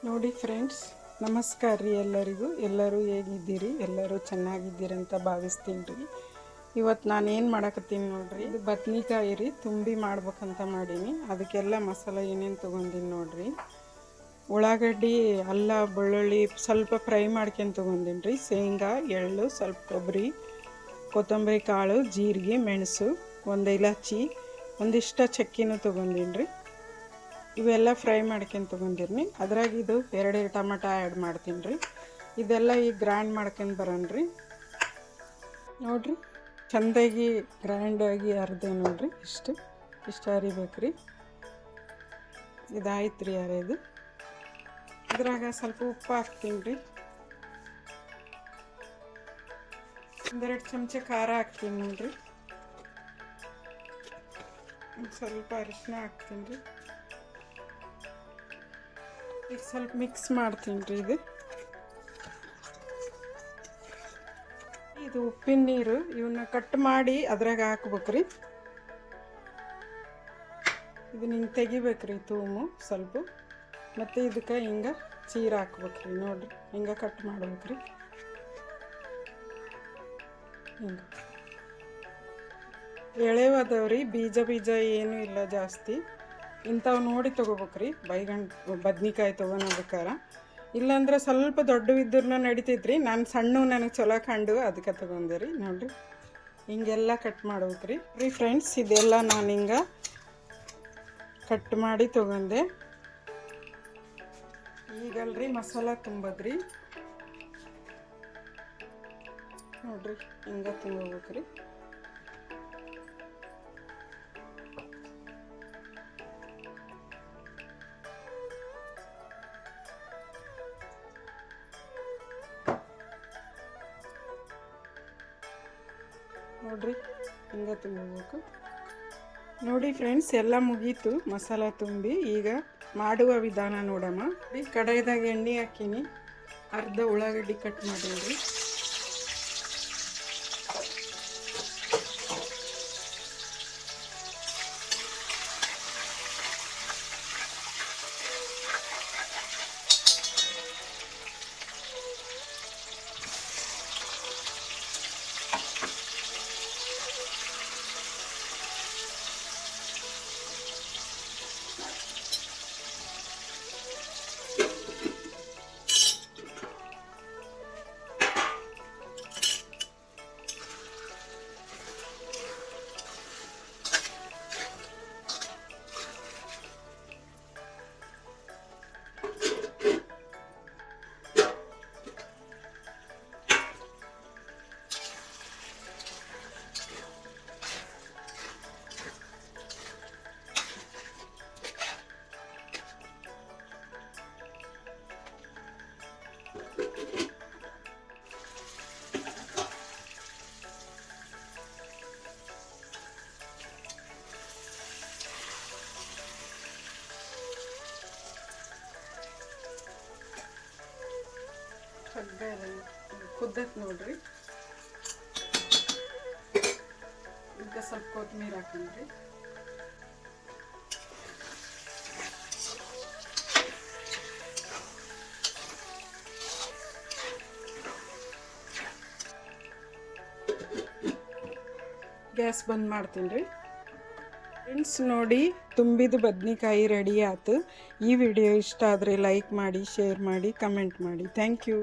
ನೋಡಿ ಫ್ರೆಂಡ್ಸ್, ನಮಸ್ಕಾರ ರೀ ಎಲ್ಲರಿಗೂ. ಎಲ್ಲರೂ ಹೇಗಿದ್ದೀರಿ? ಎಲ್ಲರೂ ಚೆನ್ನಾಗಿದ್ದೀರಿ ಅಂತ ಭಾವಿಸ್ತೀನಿ ರೀ. ಇವತ್ತು ನಾನು ಏನು ಮಾಡಕತ್ತೀನಿ ನೋಡ್ರಿ, ಇದು ಬದ್ನಿಕಾಯಿ ರೀ ತುಂಬಿ ಮಾಡ್ಬೇಕಂತ ಮಾಡೀನಿ. ಅದಕ್ಕೆಲ್ಲ ಮಸಾಲೆ ಏನೇನು ತೊಗೊಂಡಿನಿ ನೋಡ್ರಿ. ಉಳ್ಳಾಗಡ್ಡಿ, ಅಲ್ಲ, ಬೆಳ್ಳುಳ್ಳಿ ಸ್ವಲ್ಪ ಫ್ರೈ ಮಾಡ್ಕೊಂಡು ತೊಗೊಂಡಿನಿ ರೀ. ಶೇಂಗಾ, ಎಳ್ಳು, ಸ್ವಲ್ಪ ಕೊಬ್ಬರಿ, ಕೊತ್ತಂಬರಿ ಕಾಳು, ಜೀರಿಗೆ, ಮೆಣಸು, ಒಂದು ಇಲಾಚಿ, ಒಂದಿಷ್ಟು ಚಕ್ಕಿನೂ ತೊಗೊಂಡಿನಿ ರೀ. ಇವೆಲ್ಲ ಫ್ರೈ ಮಾಡ್ಕೊಂಡು ತೊಗೊಂಡಿರ್ನಿ. ಅದ್ರಾಗ ಇದು 2 ಟೊಮೆಟೊ ಆ್ಯಡ್ ಮಾಡ್ತೀನಿ ರೀ. ಇದೆಲ್ಲ ಈಗ ಗ್ರೈಂಡ್ ಮಾಡ್ಕೊಂಡು ಬರೋಣ ರೀ. ನೋಡಿರಿ, ಚೆಂದಾಗಿ ಗ್ರೈಂಡಾಗಿ ಅರ್ದೆ ನೋಡಿರಿ. ಇಷ್ಟು ಅರಿಬೇಕು ರೀ. ಇದಾಯ್ತು ರೀ ಅರೆದು. ಇದ್ರಾಗ ಸ್ವಲ್ಪ ಉಪ್ಪು ಹಾಕ್ತೀನಿ ರೀ. 1-2 ಚಮಚ ಖಾರ ಹಾಕ್ತೀನಿ ನೋಡಿರಿ. ಸ್ವಲ್ಪ ಅರಿಶಿನ ಹಾಕ್ತೀನಿ ರೀ. ಈಗ ಸ್ವಲ್ಪ ಮಿಕ್ಸ್ ಮಾಡ್ತೀನಿ ರೀ. ಇದು ಉಪ್ಪಿನ ನೀರು, ಇವನ್ನ ಕಟ್ ಮಾಡಿ ಅದ್ರಾಗ ಹಾಕ್ಬೇಕ್ರಿ. ಇದನ್ನ ಹಿಂಗೆ ತೆಗಿಬೇಕ್ರಿ ತೂಮು ಸ್ವಲ್ಪ. ಮತ್ತು ಇದಕ್ಕೆ ಹಿಂಗೆ ಚೀರ ಹಾಕ್ಬೇಕ್ರಿ. ನೋಡಿರಿ, ಹಿಂಗೆ ಕಟ್ ಮಾಡ್ಬೇಕ್ರಿ. ಹಿಂಗೆ ಎಳೆವದವ್ರಿ, ಬೀಜ ಏನೂ ಇಲ್ಲ ಜಾಸ್ತಿ. ಇಂಥವು ನೋಡಿ ತೊಗೋಬೇಕ್ರಿ. ಬದ್ನಿಕಾಯಿ ತೊಗೊಳೋದಕ್ಕಾರ. ಇಲ್ಲಾಂದ್ರೆ ಸ್ವಲ್ಪ ದೊಡ್ಡವಿದ್ರೂ ನಡಿತೈತ್ರಿ. ನಾನು ನನಗೆ ಚಲೋ ಕಂಡು ಅದಕ್ಕೆ ತೊಗೊಂಡೆ ರೀ. ನೋಡಿರಿ, ಹಿಂಗೆಲ್ಲ ಕಟ್ ಮಾಡ್ಬೇಕ್ರಿ. ಫ್ರೆಂಡ್ಸ್, ಇದೆಲ್ಲ ನಾನು ಹಿಂಗೆ ಕಟ್ ಮಾಡಿ ತೊಗೊಂಡೆ. ಈಗಲ್ರಿ ಮಸಾಲ ತುಂಬೋದ್ರಿ. ನೋಡಿರಿ, ಹಿಂಗೆ ತುಂಬೋಬೇಕ್ರಿ. ನೋಡಿರಿ, ಹಿಂಗೆ ತುಂಬಬೇಕು. ನೋಡಿ ಫ್ರೆಂಡ್ಸ್, ಎಲ್ಲ ಮುಗೀತು ಮಸಾಲ ತುಂಬಿ. ಈಗ ಮಾಡುವ ವಿಧಾನ ನೋಡಮ್ಮ. ಕಡಾಯಿದಾಗ ಎಣ್ಣೆ ಹಾಕೀನಿ. ಅರ್ಧ ಉಳ್ಳಾಗಡ್ಡಿ ಕಟ್ ಮಾಡೀನಿ. ಕುದ್ದಕ್ಕೆ ನೋಡ್ರಿ. ಈಗ ಸ್ವಲ್ಪ ಕೊತ್ತಂಬರಿ ಹಾಕೊಂಡ್ರಿ. ಗ್ಯಾಸ್ ಬಂದ್ ಮಾಡ್ತೀನಿ ರೀ. ಫ್ರೆಂಡ್ಸ್, ನೋಡಿ, ತುಂಬಿದ ಬದ್ನಿಕಾಯಿ ರೆಡಿ ಆಯ್ತು. ಈ ವಿಡಿಯೋ ಇಷ್ಟ ಆದರೆ ಲೈಕ್ ಮಾಡಿ, ಶೇರ್ ಮಾಡಿ, ಕಮೆಂಟ್ ಮಾಡಿ. Thank you.